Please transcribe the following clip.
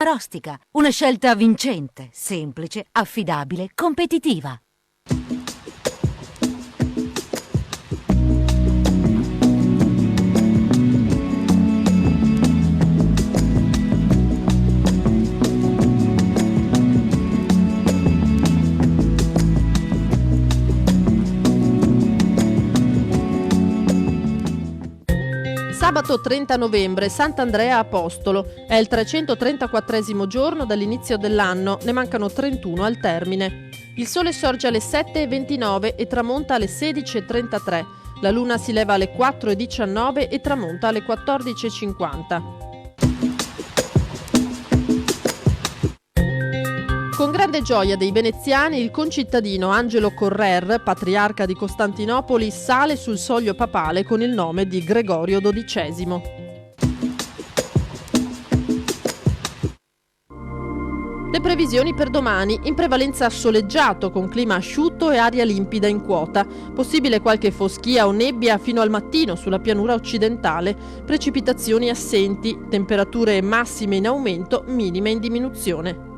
Arostica, una scelta vincente, semplice, affidabile, competitiva. Sabato 30 novembre, Sant'Andrea Apostolo. È il 334esimo giorno dall'inizio dell'anno, ne mancano 31 al termine. Il sole sorge alle 7:29 e tramonta alle 16:33. La luna si leva alle 4:19 e tramonta alle 14:50. Con grande gioia dei veneziani, il concittadino Angelo Correr, patriarca di Costantinopoli, sale sul soglio papale con il nome di Gregorio XII. Le previsioni per domani: in prevalenza soleggiato con clima asciutto e aria limpida in quota. Possibile qualche foschia o nebbia fino al mattino sulla pianura occidentale. Precipitazioni assenti, temperature massime in aumento, minime in diminuzione.